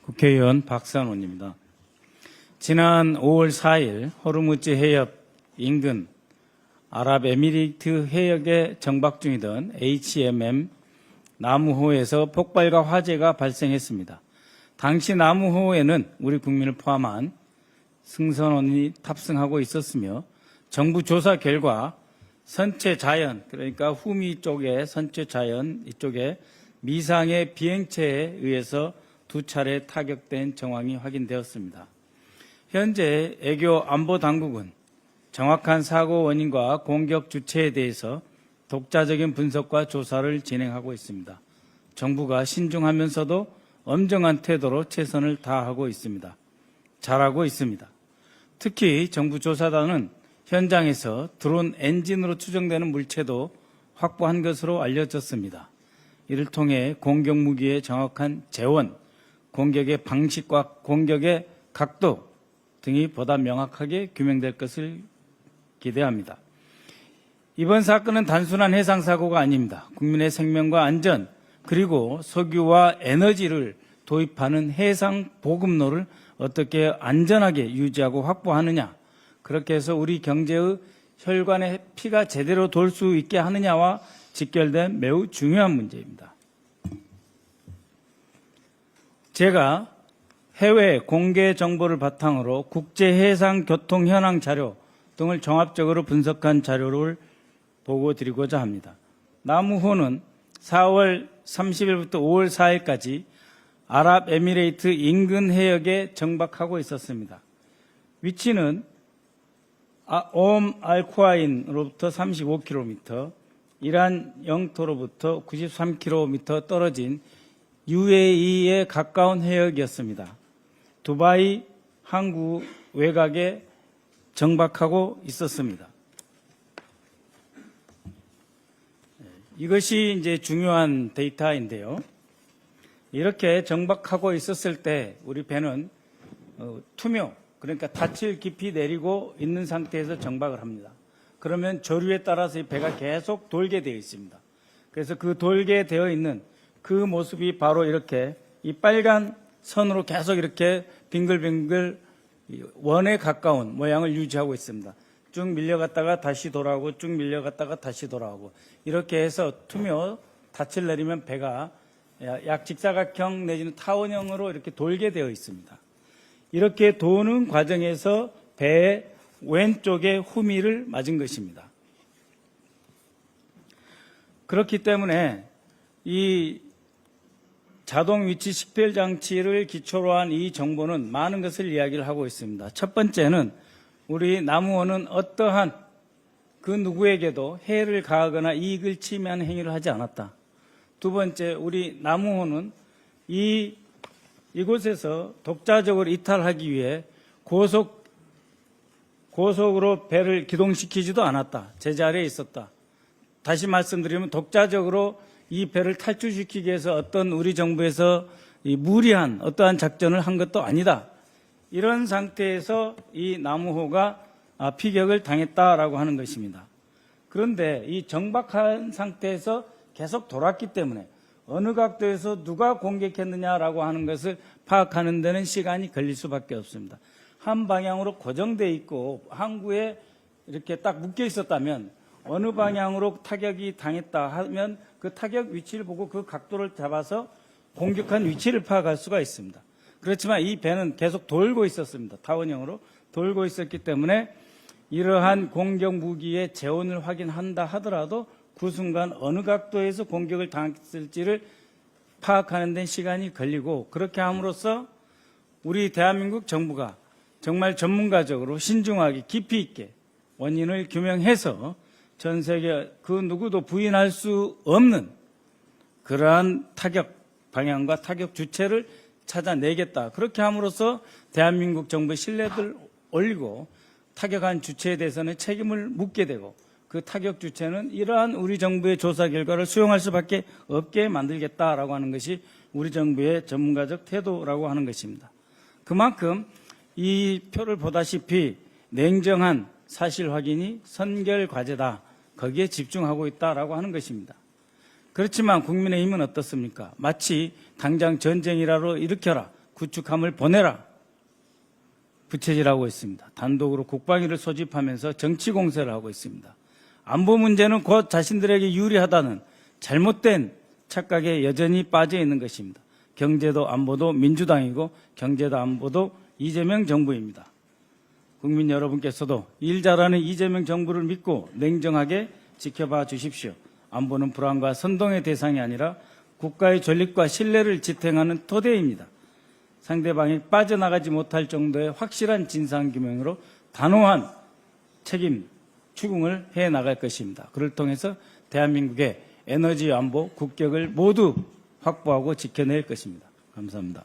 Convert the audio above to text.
국회의원 박선원입니다. 지난 5월 4일 호르무즈 해협 인근 아랍에미리트 해역에 정박 중이던 HMM 나무호에서 폭발과 화재가 발생했습니다. 당시 나무호에는 우리 국민을 포함한 승선원이 탑승하고 있었으며 정부 조사 결과 선체 자연, 그러니까 후미 쪽에 선체 자연 이쪽에 미상의 비행체에 의해서 2차례 타격된 정황이 확인되었습니다. 현재 애교 안보당국은 정확한 사고 원인과 공격 주체에 대해서 독자적인 분석과 조사를 진행하고 있습니다. 정부가 신중하면서도 엄정한 태도로 최선을 다하고 있습니다. 잘하고 있습니다. 특히 정부 조사단은 현장에서 드론 엔진으로 추정되는 물체도 확보한 것으로 알려졌습니다. 이를 통해 공격 무기의 정확한 재원, 공격의 방식과 공격의 각도 등이 보다 명확하게 규명될 것을 기대합니다. 이번 사건은 단순한 해상사고가 아닙니다. 국민의 생명과 안전 그리고 석유와 에너지를 도입하는 해상 보급로를 어떻게 안전하게 유지하고 확보하느냐, 그렇게 해서 우리 경제의 혈관에 피가 제대로 돌 수 있게 하느냐와 직결된 매우 중요한 문제입니다. 제가 해외 공개 정보를 바탕으로 국제해상교통 현황 자료 등을 종합적으로 분석한 자료를 보고드리고자 합니다. 나무호는 4월 30일부터 5월 4일까지 아랍에미레이트 인근 해역에 정박하고 있었습니다. 위치는 알쿠아인으로부터 35km, 이란 영토로부터 93km 떨어진 UAE에 가까운 해역이었습니다. 두바이 항구 외곽에 정박하고 있었습니다. 이것이 이제 중요한 데이터인데요. 이렇게 정박하고 있었을 때 우리 배는 투명, 그러니까 닻을 깊이 내리고 있는 상태에서 정박을 합니다. 그러면 조류에 따라서 이 배가 계속 돌게 되어 있습니다. 그래서 그 돌게 되어 있는 그 모습이 바로 이렇게 이 빨간 선으로 계속 이렇게 빙글빙글 원에 가까운 모양을 유지하고 있습니다. 쭉 밀려갔다가 다시 돌아오고 쭉 밀려갔다가 다시 돌아오고 이렇게 해서 투며 닻을 내리면 배가 약 직사각형 내지는 타원형으로 이렇게 돌게 되어 있습니다. 이렇게 도는 과정에서 배의 왼쪽에 후미를 맞은 것입니다. 그렇기 때문에 이 자동 위치 식별 장치를 기초로 한 이 정보는 많은 것을 이야기를 하고 있습니다. 첫 번째는 우리 나무호는 어떠한 그 누구에게도 해를 가하거나 이익을 침해하는 행위를 하지 않았다. 두 번째, 우리 나무호는 이곳에서 독자적으로 이탈하기 위해 고속으로 배를 기동시키지도 않았다. 제자리에 있었다. 다시 말씀드리면 독자적으로 이 배를 탈출시키기 위해서 어떤 우리 정부에서 무리한 어떠한 작전을 한 것도 아니다. 이런 상태에서 이 나무호가 피격을 당했다라고 하는 것입니다. 그런데 이 정박한 상태에서 계속 돌았기 때문에 어느 각도에서 누가 공격했느냐라고 하는 것을 파악하는 데는 시간이 걸릴 수밖에 없습니다. 한 방향으로 고정되어 있고 항구에 이렇게 딱 묶여 있었다면 어느 방향으로 타격이 당했다 하면 그 타격 위치를 보고 그 각도를 잡아서 공격한 위치를 파악할 수가 있습니다. 그렇지만 이 배는 계속 돌고 있었습니다. 타원형으로 돌고 있었기 때문에 이러한 공격 무기의 재원을 확인한다 하더라도 그 순간 어느 각도에서 공격을 당했을지를 파악하는 데는 시간이 걸리고, 그렇게 함으로써 우리 대한민국 정부가 정말 전문가적으로 신중하게 깊이 있게 원인을 규명해서 전 세계 그 누구도 부인할 수 없는 그러한 타격 방향과 타격 주체를 찾아내겠다. 그렇게 함으로써 대한민국 정부의 신뢰도를 올리고 타격한 주체에 대해서는 책임을 묻게 되고 그 타격 주체는 이러한 우리 정부의 조사 결과를 수용할 수밖에 없게 만들겠다라고 하는 것이 우리 정부의 전문가적 태도라고 하는 것입니다. 그만큼 이 표를 보다시피 냉정한 사실 확인이 선결 과제다. 거기에 집중하고 있다라고 하는 것입니다. 그렇지만 국민의힘은 어떻습니까? 마치 당장 전쟁이라도 일으켜라, 구축함을 보내라. 부채질하고 있습니다. 단독으로 국방위를 소집하면서 정치 공세를 하고 있습니다. 안보 문제는 곧 자신들에게 유리하다는 잘못된 착각에 여전히 빠져 있는 것입니다. 경제도 안보도 민주당이고 경제도 안보도 이재명 정부입니다. 국민 여러분께서도 일 잘하는 이재명 정부를 믿고 냉정하게 지켜봐 주십시오. 안보는 불안과 선동의 대상이 아니라 국가의 존립과 신뢰를 지탱하는 토대입니다. 상대방이 빠져나가지 못할 정도의 확실한 진상규명으로 단호한 책임 추궁을 해나갈 것입니다. 그를 통해서 대한민국의 에너지 안보 국격을 모두 확보하고 지켜낼 것입니다. 감사합니다.